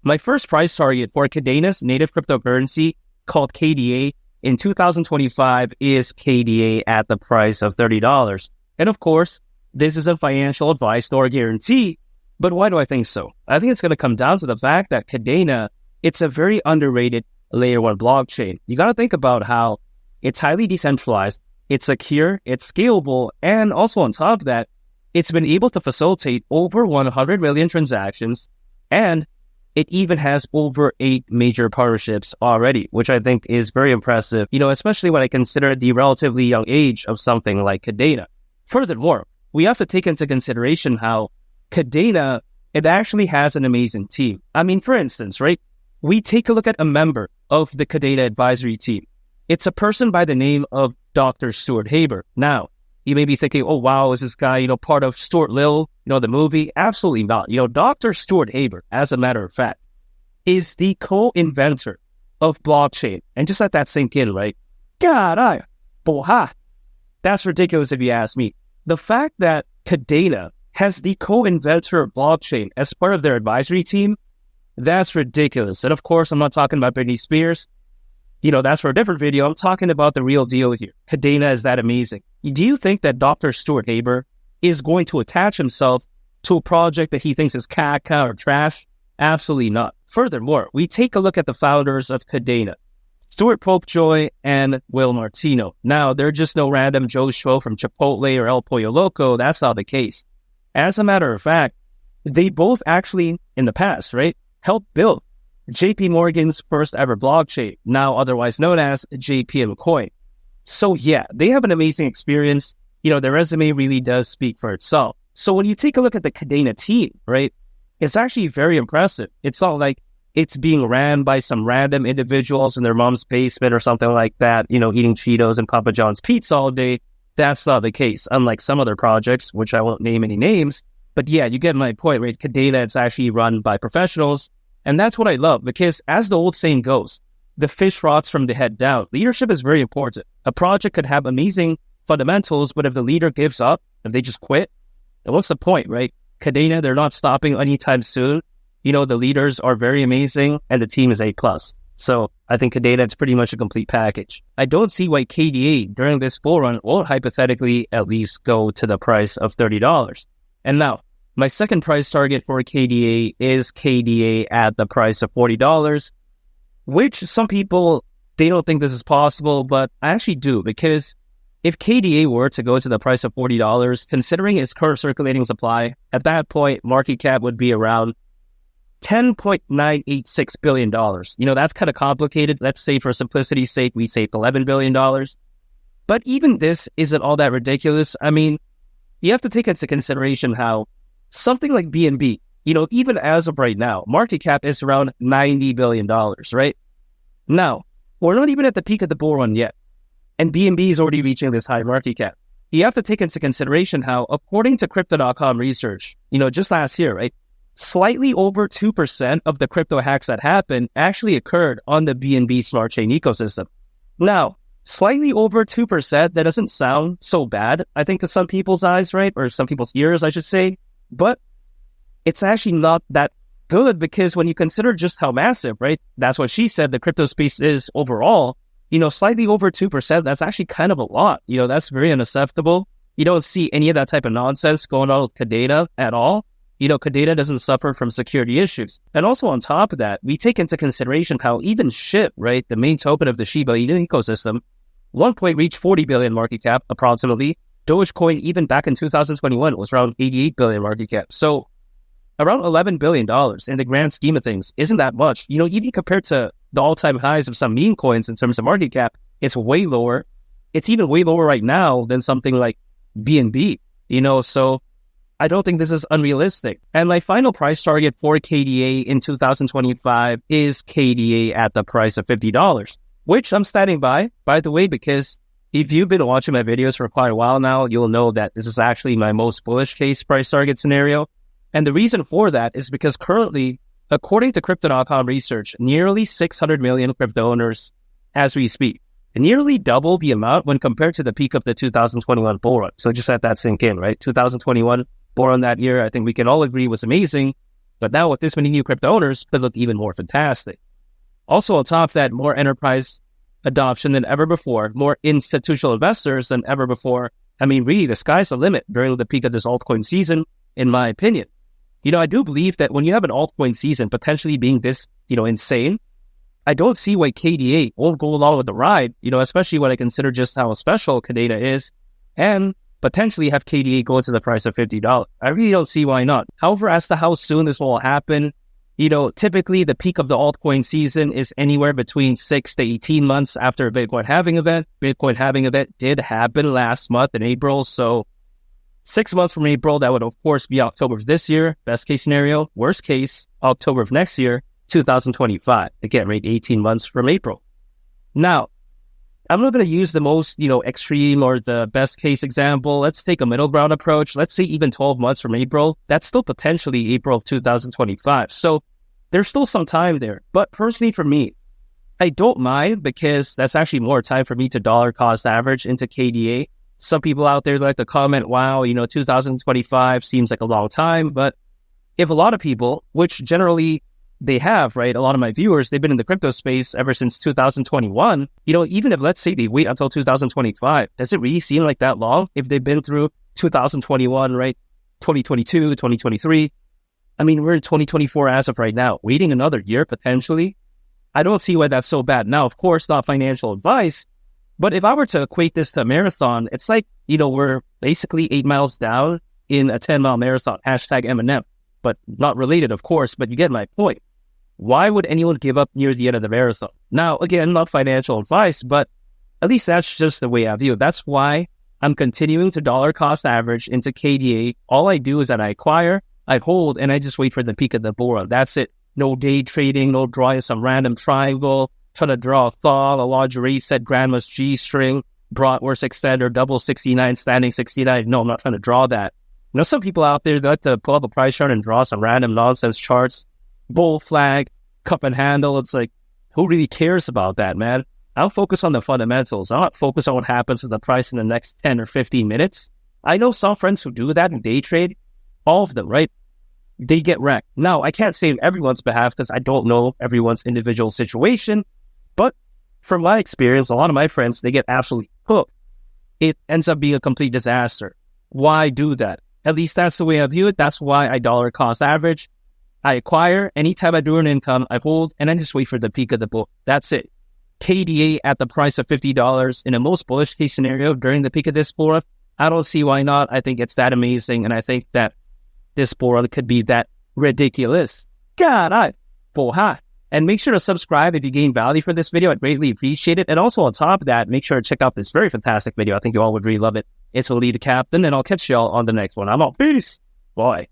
My first price target for Kadena's native cryptocurrency called KDA in 2025 is KDA at the price of $30. And of course, this isn't financial advice nor a guarantee, but why do I think so? I think it's going to come down to the fact that Kadena, it's a very underrated layer 1 blockchain. You got to think about how it's highly decentralized, it's secure, it's scalable, and also on top of that, it's been able to facilitate over 100 million transactions, and it even has over 8 major partnerships already, which I think is very impressive, especially when I consider the relatively young age of something like Kadena. Furthermore, we have to take into consideration how Kadena, it actually has an amazing team. I mean, for instance, right, we take a look at a member of the Kadena advisory team. It's a person by the name of Dr. Stuart Haber. Now, you may be thinking, oh, wow, is this guy, part of Stuart Little, the movie? Absolutely not. Dr. Stuart Haber, as a matter of fact, is the co-inventor of blockchain. And just let that sink in, right? God, that's ridiculous if you ask me. The fact that Kadena has the co-inventor of blockchain as part of their advisory team, that's ridiculous. And of course, I'm not talking about Britney Spears. That's for a different video. I'm talking about the real deal here. Kadena is that amazing. Do you think that Dr. Stuart Haber is going to attach himself to a project that he thinks is caca or trash? Absolutely not. Furthermore, we take a look at the founders of Kadena, Stuart Popejoy and Will Martino. Now, they're just no random Joe Schmo from Chipotle or El Pollo Loco. That's not the case. As a matter of fact, they both actually, in the past, right, helped build JP Morgan's first ever blockchain, now otherwise known as JPM Coin. So yeah, they have an amazing experience. Their resume really does speak for itself. So when you take a look at the Kadena team, right, it's actually very impressive. It's not like it's being ran by some random individuals in their mom's basement or something like that, eating Cheetos and Papa John's pizza all day. That's not the case, unlike some other projects, which I won't name any names. But yeah, you get my point, right? Kadena, it's actually run by professionals. And that's what I love, because as the old saying goes, the fish rots from the head down. Leadership is very important. A project could have amazing fundamentals, but if the leader gives up, if they just quit, then what's the point, right? Kadena, they're not stopping anytime soon. The leaders are very amazing, and the team is A+. So I think Kadena is pretty much a complete package. I don't see why KDA during this bull run won't hypothetically at least go to the price of $30. And now, my second price target for KDA is KDA at the price of $40, which some people, they don't think this is possible, but I actually do, because if KDA were to go to the price of $40, considering its current circulating supply, at that point, market cap would be around $10.986 billion. That's kind of complicated. Let's say for simplicity's sake, we say $11 billion. But even this isn't all that ridiculous. I mean, you have to take into consideration how something like BNB, even as of right now, market cap is around $90 billion, right? Now, we're not even at the peak of the bull run yet, and BNB is already reaching this high market cap. You have to take into consideration how, according to Crypto.com research, just last year, right, slightly over 2% of the crypto hacks that happened actually occurred on the BNB smart chain ecosystem. Now, slightly over 2%, that doesn't sound so bad, I think, to some people's eyes, right? Or some people's ears, I should say. But it's actually not that good, because when you consider just how massive, right? That's what she said, the crypto space is overall, slightly over 2%, that's actually kind of a lot. That's very unacceptable. You don't see any of that type of nonsense going on with Kadena at all. Kadena doesn't suffer from security issues. And also on top of that, we take into consideration how even SHIB, right, the main token of the Shiba Inu ecosystem, one point reached 40 billion market cap approximately. Dogecoin, even back in 2021, was around 88 billion market cap. So around $11 billion in the grand scheme of things isn't that much. Even compared to the all-time highs of some meme coins in terms of market cap, it's way lower. It's even way lower right now than something like BNB, so I don't think this is unrealistic. And my final price target for KDA in 2025 is KDA at the price of $50, which I'm standing by the way, because if you've been watching my videos for quite a while now, you'll know that this is actually my most bullish case price target scenario. And the reason for that is because currently, according to Crypto.com research, nearly 600 million crypto owners as we speak, nearly double the amount when compared to the peak of the 2021 bull run. So just let that sink in, right? 2021 bull run that year, I think we can all agree was amazing. But now with this many new crypto owners, it could look even more fantastic. Also on top of that, more enterprise adoption than ever before, more institutional investors than ever before. I mean, really, the sky's the limit during the peak of this altcoin season, in my opinion. I do believe that when you have an altcoin season potentially being this, insane, I don't see why KDA won't go along with the ride, especially when I consider just how special Kadena is, and potentially have KDA go to the price of $50. I really don't see why not. However, as to how soon this will happen, typically the peak of the altcoin season is anywhere between 6 to 18 months after a Bitcoin halving event. Bitcoin halving event did happen last month in April, so 6 months from April, that would of course be October of this year, best case scenario. Worst case, October of next year, 2025. Again, right, 18 months from April. Now, I'm not going to use the most, extreme or the best case example. Let's take a middle ground approach. Let's say even 12 months from April. That's still potentially April of 2025. So there's still some time there. But personally for me, I don't mind because that's actually more time for me to dollar cost average into KDA. Some people out there like to comment, wow, 2025 seems like a long time. But if a lot of people, which generally they have, right? A lot of my viewers, they've been in the crypto space ever since 2021. Even if, let's say, they wait until 2025, does it really seem like that long? If they've been through 2021, right? 2022, 2023. I mean, we're in 2024 as of right now. Waiting another year, potentially. I don't see why that's so bad. Now, of course, not financial advice. But if I were to equate this to a marathon, it's like, we're basically 8 miles down in a 10-mile marathon. Hashtag Eminem. But not related, of course, but you get my point. Why would anyone give up near the end of the marathon? Now, again, not financial advice, but at least that's just the way I view it. That's why I'm continuing to dollar cost average into KDA. All I do is that I acquire, I hold, and I just wait for the peak of the bull run. That's it. No day trading, no drawing some random triangle, trying to draw a thal, a lingerie set, grandma's G-string, bratwurst extender, double 69, standing 69. No, I'm not trying to draw that. Some people out there, they like to pull up a price chart and draw some random nonsense charts. Bull flag, cup and handle. It's like, who really cares about that, man? I'll focus on the fundamentals. I'll not focus on what happens to the price in the next 10 or 15 minutes. I know some friends who do that in day trade. All of them, right? They get wrecked. Now, I can't say in everyone's behalf because I don't know everyone's individual situation. But from my experience, a lot of my friends, they get absolutely hooked. It ends up being a complete disaster. Why do that? At least that's the way I view it. That's why I dollar cost average. I acquire, anytime I do an income, I hold, and I just wait for the peak of the bull. That's it. KDA at the price of $50 in a most bullish case scenario during the peak of this bull run. I don't see why not. I think it's that amazing, and I think that this bull run could be that ridiculous. God, boha. And make sure to subscribe if you gain value from this video. I'd greatly appreciate it. And also on top of that, make sure to check out this very fantastic video. I think you all would really love it. It's Lee the Captain, and I'll catch y'all on the next one. I'm out. Peace. Bye.